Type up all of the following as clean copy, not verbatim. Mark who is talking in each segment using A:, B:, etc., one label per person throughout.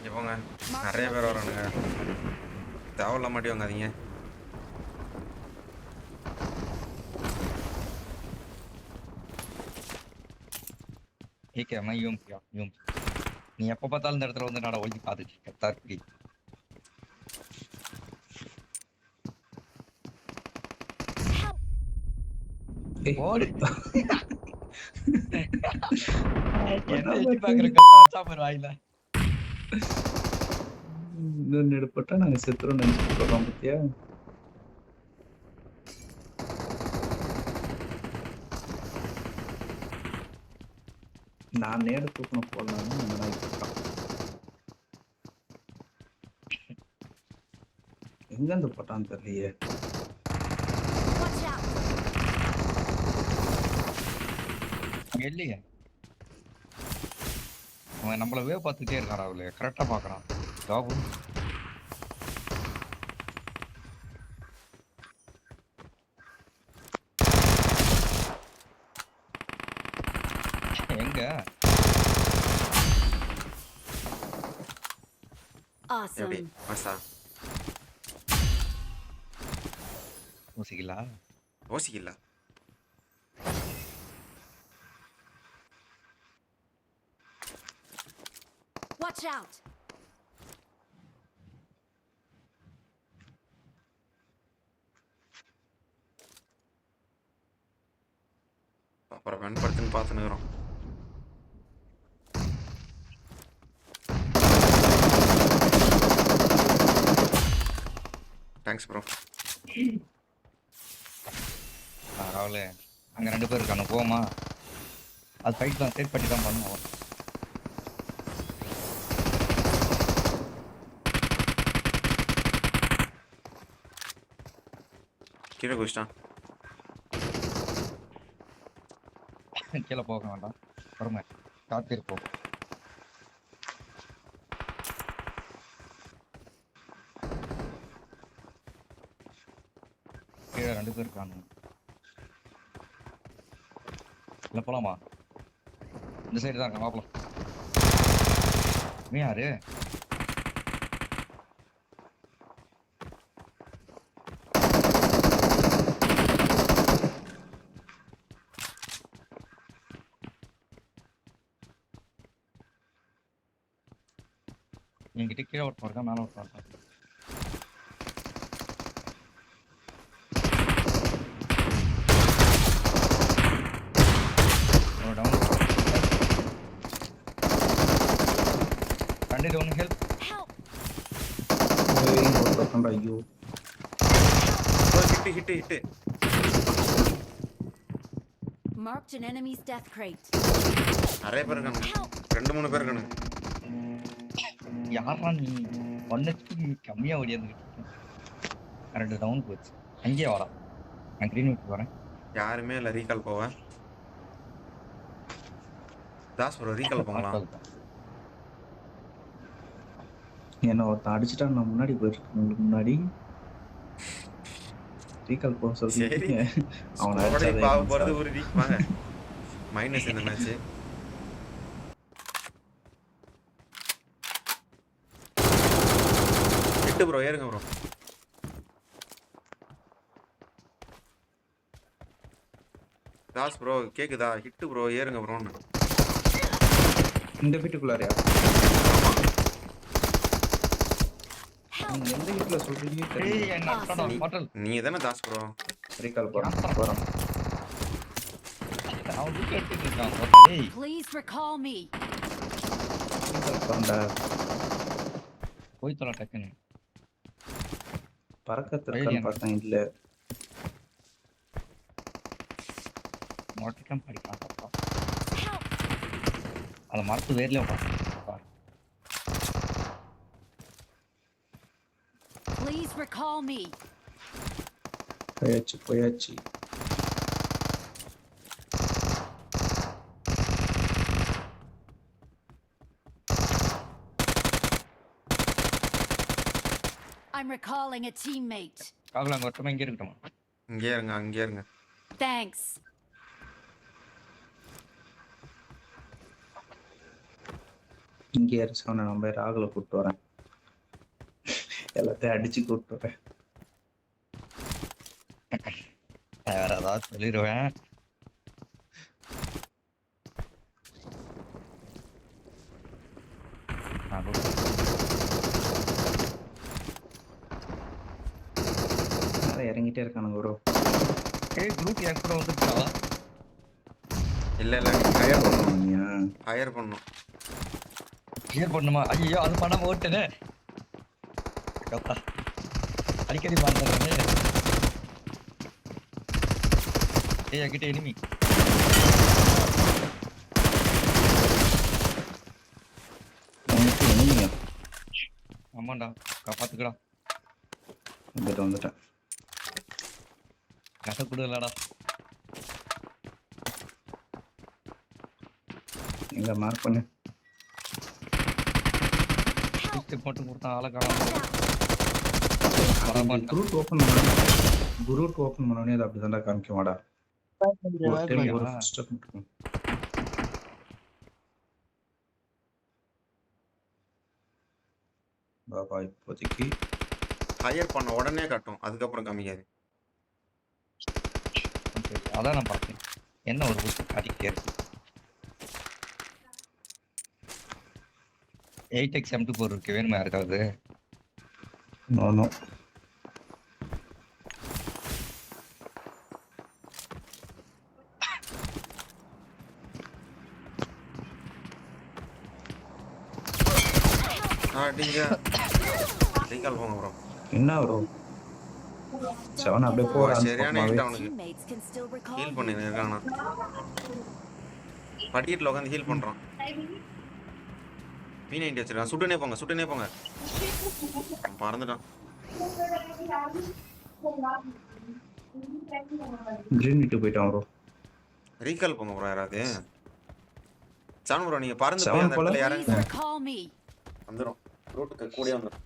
A: இங்க போங்க.
B: Marked a
A: நிறைய பேர்
B: location.
A: வரானுங்க. தேவையில்லாம மாட்டி வாங்காதீங்க.
C: ஏகே मैं यूं किया यूं நீ எப்ப பார்த்தாலும் இந்த இடத்துல வந்து நான் ஒளிஞ்சு பார்த்துட்டு இருக்க தர்க்கி ஓடு என்ன எட்டி பாக்குறேன் தாத்தா பேர் வாயில
D: இன்னொன்னு எடுப்பட்டா நாங்க செத்துறோம் நினைச்சிட்டு இருக்கோம் பத்தியா நான் நேர தூக்கணும் போடலான்னு அந்த நாய் போட்டான் எங்க இருந்து போட்டான்னு தெரியலையே
B: Watch out!
C: இல்லையே அவன் நம்மள வேவ் பார்த்துட்டே இருக்கான் அவளு கரெக்டா பாக்குறான் ஜாபு எங்க
A: எப்படி
B: Awesome.
A: மாசா
C: யோசிக்கலா
A: யோசிக்கல.
B: Watch out!
A: அப்புறம் பயன்படுத்துன்னு பார்த்துனுக்குறோம். Thanks bro.
C: ராவல அங்க 2 பேர் இருக்கானு போமா அது ஃபைட் தான் சேட் பண்ணி தான் பண்ணுவோம்
A: கீழே குதிச்சிட்டான்.
C: கீழே போக வேண்டாம் பொறுமை காத்திருப்போம் கீழே 2 பேர் இருக்கானு இல்ல போலாமா இந்த சைடு தான் இருக்கான் பாப்பலாம் நீ யாரு என்கிட்ட கீழே ஒருத்தன் இருக்கான் மேலே ஒருத்தன் இருக்கான் டவுன் கண்டிப்பாக ஒன்று ஹெல்ப்
B: Help!
D: ஐயோ
A: hit.
B: Marked an enemy's death crate.
A: நிறைய பேர் இருக்கானுங்க.
B: Help!
A: 2-3 பேர் இருக்கானுங்க.
C: யாரா நீ ஒன்னுக்கு கம்மியா ஓடியாந்துக்கிட்டு இருக்கேன் 2 டவுன் போச்சு அங்கேயே வரா நான் கிரீன் விட்டு வரேன்
A: யாருமே இல்லை. ரீகால் போவேன். தாஸ் ப்ரோ ரீகால் போங்களாம்.
D: என்ன ஒருத்தன் அடிச்சுட்டான் நான் முன்னாடி போயிருக்கேன் உங்களுக்கு முன்னாடி ரீகால் போக
A: சரி
D: சொல்லி அவனை
A: போறது
D: அடிச்சாதே
A: ஒரு வீக் வாங்க. மைனஸ் இந்த மேட்ச். ஹிட்டு ப்ரோ ஏறுங்க ப்ரோ. தாஸ் ப்ரோ கேக்குதா? ஹிட்டு ப்ரோ ஏறுங்க ப்ரோன்னு.
D: இந்த வீட்டுக்குள்ளாரியா
B: Help!
D: நீங்க எந்த வீட்டுல சொல்றீங்க
C: ஏய் என்ன அட்டடா ஹோட்டல்
A: நீ தானே தாஸ் ப்ரோ?
D: ரீகால் போறோம்
C: அவன் வீட்டு எடுத்துட்டு இருக்கான் ஏய்
B: Please recall me.
D: ரீகால் போறா
C: போய் தொலை டக்குன்னு
D: பறக்கத்திற்கான்னு பார்த்தேன் இல்ல
C: மொட்டம் படிக்கலாம் தப்பா
B: Help!
C: அதை மறத்து வேர்ல உட்காந்து
B: Please recall me.
D: போயாச்சு
B: I'm recalling a teammate.
C: காவல அங்க ஒருத்தமா இங்கே இருக்கட்டுமா
A: அங்கே இருங்க.
B: Thanks.
D: இங்கே சொன்ன நம்ம ராகுல கூப்பிட்டு வரேன், எல்லாத்தையும் அடிச்சு கூப்பிட்டு வரேன்.
C: வேற ஏதாவது சொல்லிடுவேன்.
D: இறங்கிட்டே இருக்கானுங்க ப்ரோ.
C: குரூப் என் கூட வந்துட்டா.
A: இல்ல
D: ஹையர் பண்ணுவீங்க?
A: ஹையர் பண்ணும்.
C: கிளியர் பண்ணுமா? ஐயோ அது பண்ணாம ஓட்டுனே. அடிக்கடி மாட்டேன். ஏய் என்கிட்ட எனிமி.
D: எனிமியா?
C: ஆமாண்டா, காப்பாத்துக்கடா.
D: வந்துட்டேன்.
C: கதை கொடுலடா.
D: எங்க மார்க் பண்ணு.
C: மட்டும் கொடுத்தான் ஆளை காணாம.
D: குரூட் ஓபன் பண்ணோடனே அது அப்படிதான்டா காமிக்கும். வாடா ஒரு ஸ்டெப் மட்டும். பாபா இப்போதைக்கு
A: ஹையர் பண்ண உடனே காட்டும், அதுக்கப்புறம் காமிக்காது.
C: அதான் நான் பார்த்தேன். என்ன ஒரு புஷ் காட்டிக்கிட்டே இருக்கு. 8x M24 இருக்கு, வேணுமா யாருக்காவது?
D: No no.
A: ரீகால் போங்க ப்ரோ.
D: என்ன ப்ரோ 7 அப்படியே போறான்.
A: சரியான ஹிட் அவனுக்கு.
B: Teammates can still recall
A: heal
B: you.
A: பண்ணி இருக்கானா? படிக்கட்டில் உட்காந்து ஹீல் பண்றான். P90 வச்சிருக்கான். சுட்டுனே போங்க. பறந்துட்டான்.
D: கிரீன் விட்டு போயிட்டான் ப்ரோ.
A: ரீகால் போங்க ப்ரோ யாராவது. சான் ப்ரோ நீங்க பறந்து
D: Seven
A: போய் அந்த
D: போல?
A: இடத்துல
B: Please
A: இறங்குங்க.
B: recall me.
A: வந்துரும். ரூட்டுக்கு கூடயே வந்துரும்.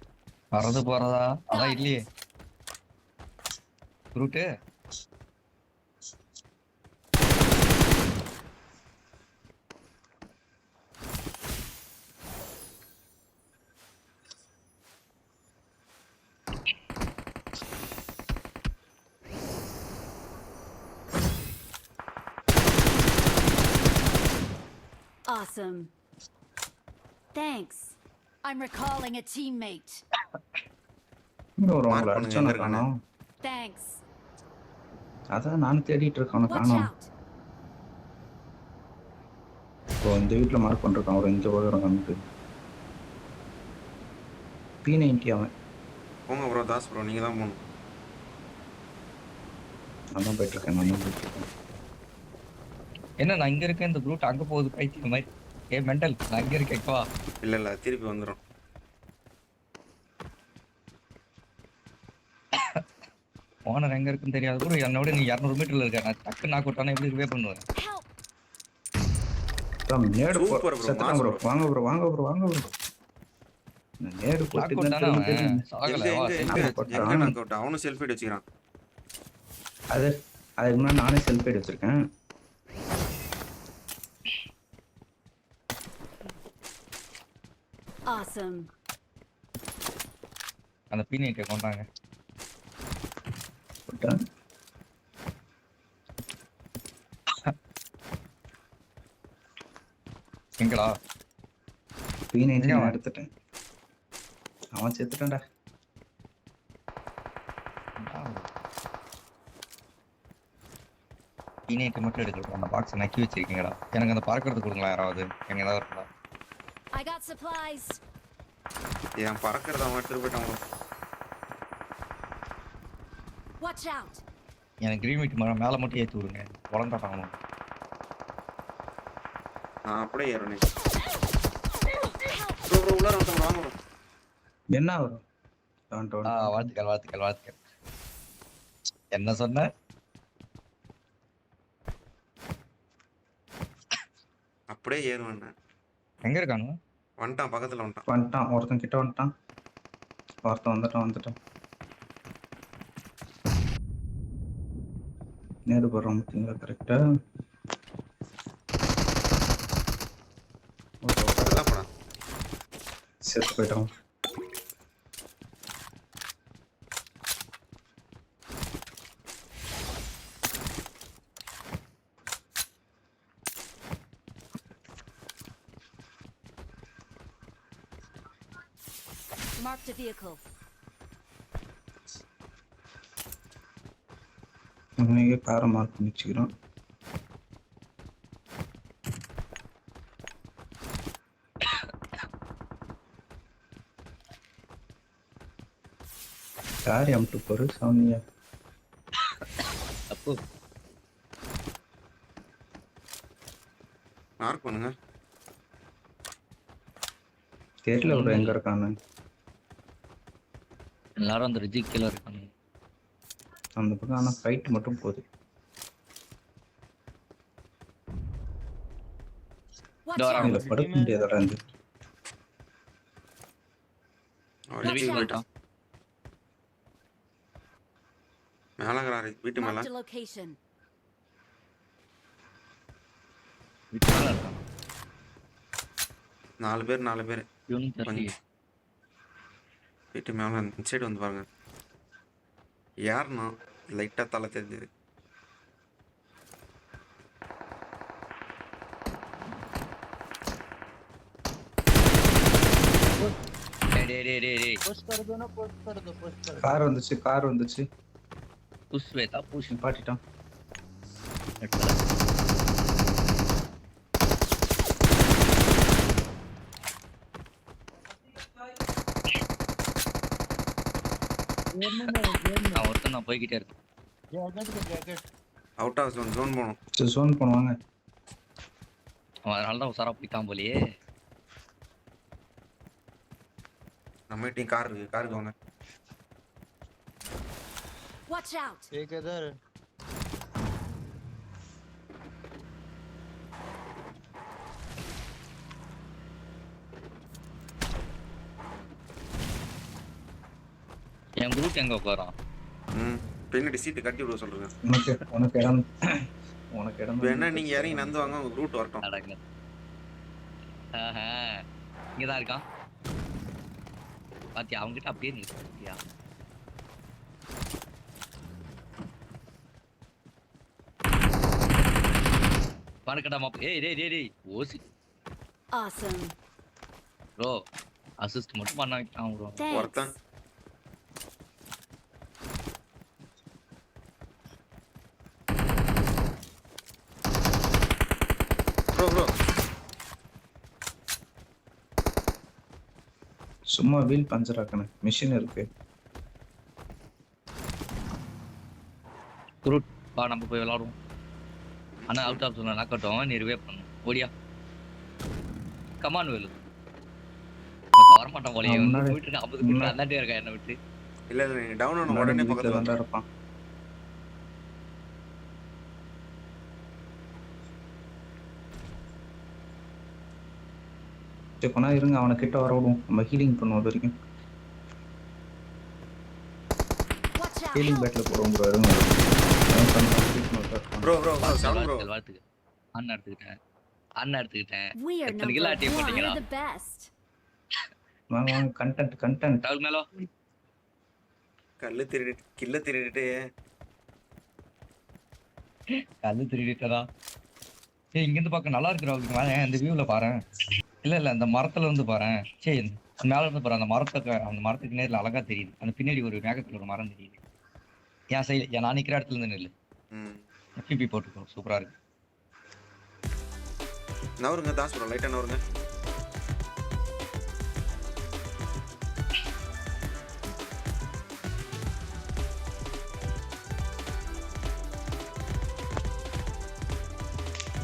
C: பறந்து போறதா? அதான் இல்லையே route.
B: Awesome. Thanks. I'm recalling a teammate.
D: இன்னும் ஒரு
A: Mark
D: அவங்கள
A: பண்ணுங்க,
D: அடிச்சானே
A: எங்க
D: காணோம்.
B: Thanks.
D: அதான் நானும் தேடிட்டு இருக்கேன், அவனை
B: Watch
D: காணோம்.
B: out.
D: இப்போ இந்த வீட்டில் மார்க் பண்ணிருக்கான் ஒரு 5 போதும் நமக்கு. P90 அவன்.
A: போங்க ப்ரோ தாஸ் ப்ரோ நீங்க தான் போகணும்.
D: நான் போயிட்டு இருக்கேன்.
C: என்ன நான் இங்க இருக்கேன், இந்த ரூட் அங்க போகுது பைத்தியம் மாதிரி. ஏ மெண்டல், நான் இங்க இருக்கேன் வா.
A: இல்ல திருப்பி வந்துரும்.
C: ஓனர் எங்க இருக்குன்னு தெரியாது ப்ரோ. என்னோட நீ 200 மீட்டர்ல இருக்க. நான் டக்கு நாக் அவுட் ஆனா எப்படி ரிவே பண்ணுவேன்?
B: Help.
D: நேடு
A: Super bro,
D: செத்துட்டான்
A: mass
D: ப்ரோ.
A: bro.
D: வாங்க ப்ரோ. நான் நேடு
C: நாக்
D: போட்டு
C: அவுட்
D: தான்
C: தானே
D: திரும்பி
C: அவன். சாகல வா.
A: எங்க நாக் அவுட் அவனும் செல்ஃப் ஹெட் வச்சுக்கிறான்.
D: அதுக்கு முன்னாடி நானே செல்ஃப் எய்ட் வச்சிருக்கேன்.
B: Awesome.
C: அந்த P90 கொண்டாங்க.
D: போட்டேன்.
C: எங்கடா?
D: P90
C: அவன்?
D: எடுத்துட்டேன். அவன் செத்துட்டான்டா.
C: P90 மட்டும் எடுக்கல. அந்த பாக்ஸ் நக்கி வச்சிருக்கீங்கடா. எனக்கு அந்த பறக்கிறது கொடுங்களா யாராவது? எங்க ஏதாவது இருக்கா?
B: I got supplies.
A: ஏன் பறக்கிறத அவன் எடுத்துட்டு போயிட்டான் bro.
B: Watch out.
C: எனக்கு கிரீன் மீட் மேல மட்டும் ஏத்தி விடுங்க. வளர்ந்தாட்டாங்க.
A: நான் அப்படியே ஏறணும். ப்ரோ உள்ளார வந்து வாங்க ப்ரோ.
D: என்ன வரும்?
C: வாழ்த்துக்கள். என்ன சொன்ன?
A: அப்படியே ஏறுவேன்.
C: எங்க இருக்கானு?
A: வந்துட்டான் பக்கத்துல வந்துட்டான்.
D: வந்துட்டான் ஒருத்தன் கிட்ட வந்துட்டான். ஒருத்தன் வந்துட்டான். நேரு போடுறோம் பார்த்தீங்களா கரெக்டா?
A: நல்லா போடா.
D: செத்து போயிட்டோம்.
B: Marked a vehicle.
D: இங்கே காரை மார்க் பண்ணி வச்சுக்கிறோம். யார் M2 போரு சௌமியா?
C: அப்போ
A: மார்க் பண்ணுங்க.
D: தெரியல bro எங்க இருக்கானு.
C: எல்லாரும் அந்த ரிஜி கீழ இருக்காங்க.
D: அந்த பக்கம் ஆனா ஃபைட் மட்டும் போகுது.
B: Watch
C: Door
B: out!
D: இல்ல படுக்க முடியாதடா இந்த.
A: அவரு வீட்டுக்கு போயிட்டான். மேலங்கிறாரு வீட்டு மேல.
B: Marked a location.
C: வீட்டு மேல இருக்கான்.
A: 4 பேர்
C: இவனும் தெரியல.
A: வீட்டு மேல இந்த சைடு வந்து பாருங்க. யாருன்னா லைட்டா தலை தெரிஞ்சது.
C: டேய்
E: पोस्ट कर दो ना, पोस्ट कर दो, पोस्ट कर दो।
D: கார் வந்துச்சு.
C: புஷ் வேதா புஷ்
D: பாட்டிட்டான்.
C: நான் ஒருத்தன் நான் போய்கிட்டே இருக்கேன்.
E: जैकेट के जैकेट
A: அவுட் ஆஃப் ஜோன் போகணும்.
D: ஜோன் பண்ணுவாங்க.
C: அவன் அதனால தான் உசாரா போயிட்டான் போலயே.
A: நம்ம டீம் கார் இருக்கு, காருக்கு வாங்க.
B: Watch out!
E: एक इधर
C: என் குரூப் எங்க உட்காரான்?
A: பின்னாடி சீட்டு கட்டி விட சொல்றேன்.
D: உனக்கு இடம்
A: வேணா நீங்க இறங்கி நந்து வாங்க, உங்க ரூட் வரட்டும்.
C: அடங்க. இங்கதான் இருக்கான். பாத்தியா அவங்ககிட்ட அப்படியே நீ பாத்தியா? பணக்கடா மாப். டேய் ஓசி
B: Awesome.
C: ப்ரோ அசிஸ்ட் மட்டும் பண்ண வைக்கான் ப்ரோ.
B: Thanks.
A: ஒருத்தன் ப்ரோ
D: சும்மா வீல் பஞ்சர் ஆக்கணும். மிஷின் இருக்கு.
C: குரூட் வா நம்ம போய் விளையாடுவோம். ஆனா அவுட் ஆஃப் சொன்ன நாக்கட்டும் நீ ரிவே பண்ணு. ஓடியா கமான் வேலு. வரமாட்டான் போலயே.
D: முன்னாடி-
C: போயிட்டு இருக்க 50 மீட்டர் அந்தாண்டே இருக்கா என்ன விட்டு.
A: இல்ல நீ டவுன் ஆன உடனே பக்கத்துல
D: தான்
A: வந்து
D: இருப்பான். சரி கொண்டா இருங்க, அவனை கிட்ட வர விடுவோம். நம்ம ஹீலிங் பண்ணுவோம் அது வரைக்கும்.
B: Watch out!
D: Healing
B: Help!
D: பேட்ல போடுவோம் ப்ரோ. இருங்க
A: ப்ரோ சவுண்ட் ப்ரோ.
C: வாழ்த்துக்கு அண்ணா எடுத்துக்கிட்டேன்.
B: We are
C: எத்தனை
B: number
C: கிலோ அடி
B: 1.
C: போட்டீங்களா?
B: We're the best.
D: வாங்க கண்டென்ட்
C: ராகுல் மேலோ
A: கில்ல திருடிட்டு
C: கல்லு திருடிட்டதா? சரி இங்க இருந்து பார்க்க நல்லா இருக்கு ராகுல். வாங்க இந்த வியூல பாரு. இல்ல அந்த மரத்துல இருந்து பாரு. சரி மேல இருந்து பாரு. அந்த மரத்துக்கு நேர்ல அழகா தெரியுது. அந்த பின்னாடி ஒரு மேகத்துல ஒரு மரம் தெரியுது. என் சைடு நான் நிக்கிற இடத்துல இருந்து நெல்லு FPP போட்டுக்கோ. சூப்பரா இருக்கு.
A: நவருங்க தாஸ் ப்ரோ, லைட்டா நவருங்க.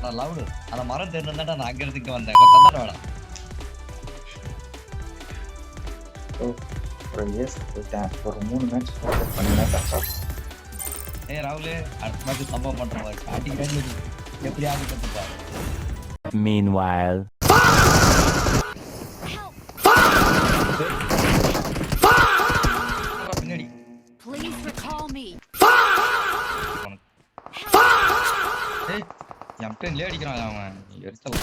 C: நான் லவுடு அந்த மரம் தெரிஞ்சுட்டாண்டா நான் அங்க இருந்து இங்க வந்தேன். கொஞ்சம் தந்தாட வேணாம்.
D: ஒரு இயர்ஸ் போயிட்டேன். ஒரு 3 மேட்ச் பண்ணினா கரெக்டா.
C: ராகுல் அடுத்த மேட்ச் சம்பவம் பண்ற மாதிரி அடிக்கிறாங்க. எப்படி ஆடி கத்துப்பா.
F: Meanwhile.
C: பின்னாடி
B: Please recall me.
C: ஏய் எம்டன் லே அடிக்கிறான் அவன். எரிச்சல்.